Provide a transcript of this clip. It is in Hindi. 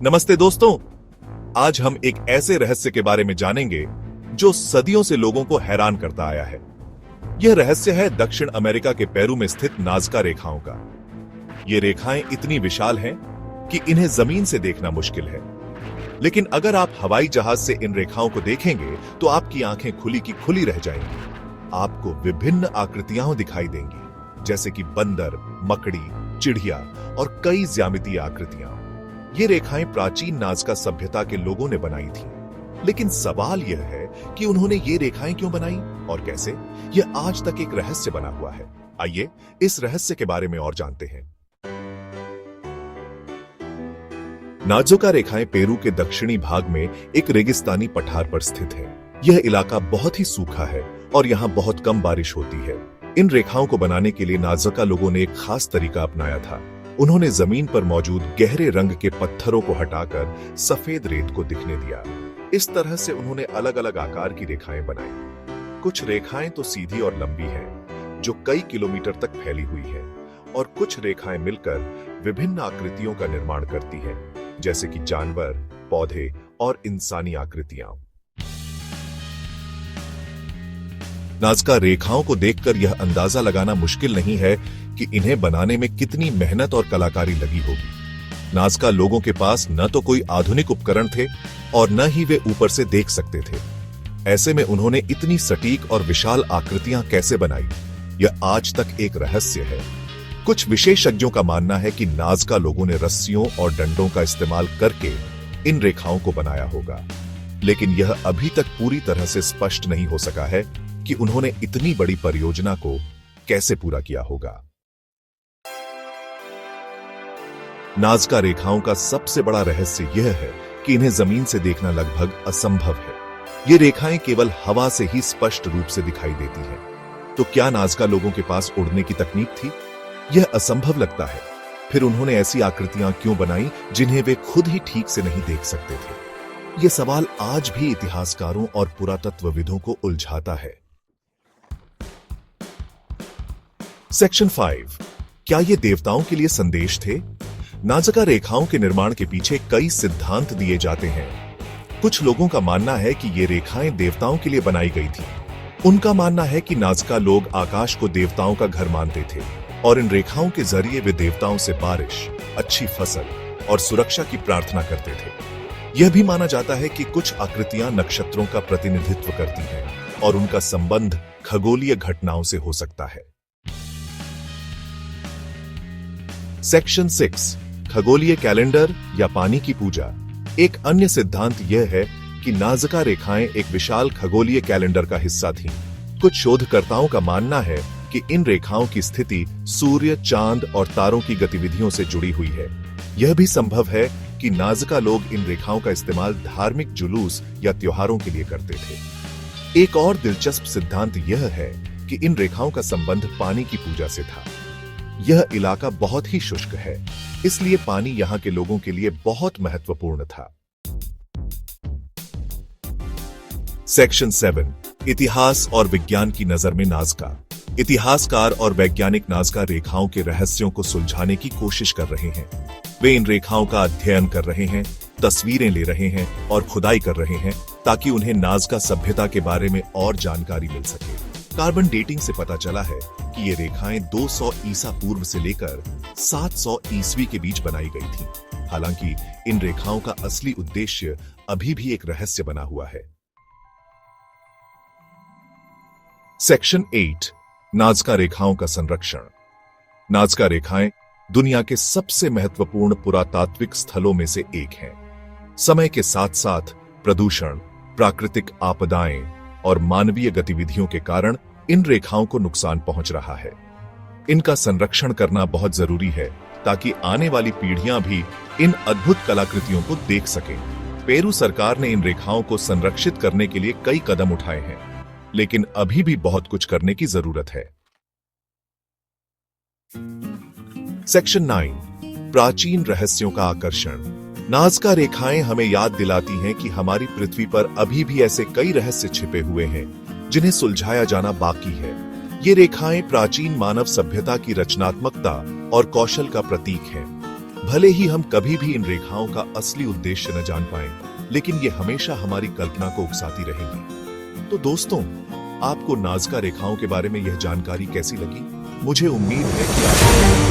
नमस्ते दोस्तों, आज हम एक ऐसे रहस्य के बारे में जानेंगे जो सदियों से लोगों को हैरान करता आया है। यह रहस्य है दक्षिण अमेरिका के पेरू में स्थित नाज़का रेखाओं का। ये रेखाएं इतनी विशाल हैं कि इन्हें जमीन से देखना मुश्किल है, लेकिन अगर आप हवाई जहाज से इन रेखाओं को देखेंगे तो आपकी आंखें खुली की खुली रह जाएंगी। आपको विभिन्न आकृतियां दिखाई देंगी, जैसे कि बंदर, मकड़ी, चिड़िया और कई ज्यामितीय आकृतियां। ये रेखाएं प्राचीन नाज़का सभ्यता के लोगों ने बनाई थी, लेकिन सवाल यह है कि उन्होंने ये रेखाएं क्यों बनाई और कैसे? यह आज तक एक रहस्य बना हुआ है। आइए इस रहस्य के बारे में और जानते हैं। नाज़का रेखाएं पेरू के दक्षिणी भाग में एक रेगिस्तानी पठार पर स्थित है। यह इलाका बहुत ही सूखा है और यहाँ बहुत कम बारिश होती है। इन रेखाओं को बनाने के लिए नाज़का लोगों ने एक खास तरीका अपनाया था। उन्होंने जमीन पर मौजूद गहरे रंग के पत्थरों को हटाकर सफेद रेत को दिखने दिया। इस तरह से उन्होंने अलग अलग आकार की रेखाएं बनाई। कुछ रेखाएं तो सीधी और लंबी हैं, जो कई किलोमीटर तक फैली हुई है, और कुछ रेखाएं मिलकर विभिन्न आकृतियों का निर्माण करती हैं, जैसे कि जानवर, पौधे और इंसानी आकृतियां। नाज़का रेखाओं को देखकर यह अंदाजा लगाना मुश्किल नहीं है कि इन्हें बनाने में कितनी मेहनत और कलाकारी लगी होगी। नाज़का लोगों के पास न तो कोई आधुनिक उपकरण थे और न ही वे ऊपर से देख सकते थे। ऐसे में उन्होंने इतनी सटीक और विशाल आकृतियां कैसे बनाई, यह आज तक एक रहस्य है। कुछ विशेषज्ञों का मानना है कि नाज़का लोगों ने रस्सियों और डंडों का इस्तेमाल करके इन रेखाओं को बनाया होगा, लेकिन यह अभी तक पूरी तरह से स्पष्ट नहीं हो सका है कि उन्होंने इतनी बड़ी परियोजना को कैसे पूरा किया होगा। नाज़का रेखाओं का सबसे बड़ा रहस्य यह है कि इन्हें जमीन से देखना लगभग असंभव है। ये रेखाएं केवल हवा से ही स्पष्ट रूप से दिखाई देती हैं। तो क्या नाज़का लोगों के पास उड़ने की तकनीक थी? यह असंभव लगता है। फिर उन्होंने ऐसी आकृतियां क्यों बनाई जिन्हें वे खुद ही ठीक से नहीं देख सकते थे? यह सवाल आज भी इतिहासकारों और पुरातत्वविदों को उलझाता है। सेक्शन 5, क्या ये देवताओं के लिए संदेश थे? नाज़का रेखाओं के निर्माण के पीछे कई सिद्धांत दिए जाते हैं। कुछ लोगों का मानना है कि ये रेखाएं देवताओं के लिए बनाई गई थी। उनका मानना है कि नाज़का लोग आकाश को देवताओं का घर मानते थे और इन रेखाओं के जरिए वे देवताओं से बारिश, अच्छी फसल और सुरक्षा की प्रार्थना करते थे। यह भी माना जाता है कि कुछ आकृतियां नक्षत्रों का प्रतिनिधित्व करती हैं और उनका संबंध खगोलीय घटनाओं से हो सकता है। सेक्शन 6, खगोलीय कैलेंडर या पानी की पूजा। एक अन्य सिद्धांत यह है कि नाज़का रेखाएं एक विशाल खगोलीय कैलेंडर का हिस्सा थीं। कुछ शोधकर्ताओं का मानना है कि इन रेखाओं की स्थिति सूर्य, चांद और तारों की गतिविधियों से जुड़ी हुई है। यह भी संभव है कि नाज़का लोग इन रेखाओं का इस्तेमाल धार्मिक जुलूस या त्योहारों के लिए करते थे। एक और दिलचस्प सिद्धांत यह है कि इन रेखाओं का संबंध पानी की पूजा से था। यह इलाका बहुत ही शुष्क है, इसलिए पानी यहां के लोगों के लिए बहुत महत्वपूर्ण था। सेक्शन 7, इतिहास और विज्ञान की नजर में नाज़का। इतिहासकार और वैज्ञानिक नाज़का रेखाओं के रहस्यों को सुलझाने की कोशिश कर रहे हैं। वे इन रेखाओं का अध्ययन कर रहे हैं, तस्वीरें ले रहे हैं और खुदाई कर रहे हैं ताकि उन्हें नाज़का सभ्यता के बारे में और जानकारी मिल सके। कार्बन डेटिंग से पता चला है कि ये रेखाएं 200 ईसा पूर्व से लेकर 700 ईस्वी के बीच बनाई गई थीं। हालांकि इन रेखाओं का असली उद्देश्य अभी भी एक रहस्य बना हुआ है। सेक्शन 8, नाज़का रेखाओं का संरक्षण। नाज़का रेखाएं दुनिया के सबसे महत्वपूर्ण पुरातात्विक स्थलों में से एक हैं। समय के साथ साथ प्रदूषण, प्राकृतिक आपदाएं और मानवीय गतिविधियों के कारण इन रेखाओं को नुकसान पहुंच रहा है। इनका संरक्षण करना बहुत जरूरी है ताकि आने वाली पीढ़ियां भी इन अद्भुत कलाकृतियों को देख सकें। पेरू सरकार ने इन रेखाओं को संरक्षित करने के लिए कई कदम उठाए हैं, लेकिन अभी भी बहुत कुछ करने की जरूरत है। सेक्शन 9, प्राचीन रहस्यों का आकर्षण। नाज़का रेखाएं हमें याद दिलाती हैं कि हमारी पृथ्वी पर अभी भी ऐसे कई रहस्य छिपे हुए हैं जिन्हें सुलझाया जाना बाकी है। ये रेखाएं प्राचीन मानव सभ्यता की रचनात्मकता और कौशल का प्रतीक हैं। भले ही हम कभी भी इन रेखाओं का असली उद्देश्य न जान पाएं, लेकिन ये हमेशा हमारी कल्पना को उकसाती रहेंगी। तो दोस्तों, आपको नाज़का रेखाओं के बारे में यह जानकारी कैसी लगी? मुझे उम्मीद है कि आप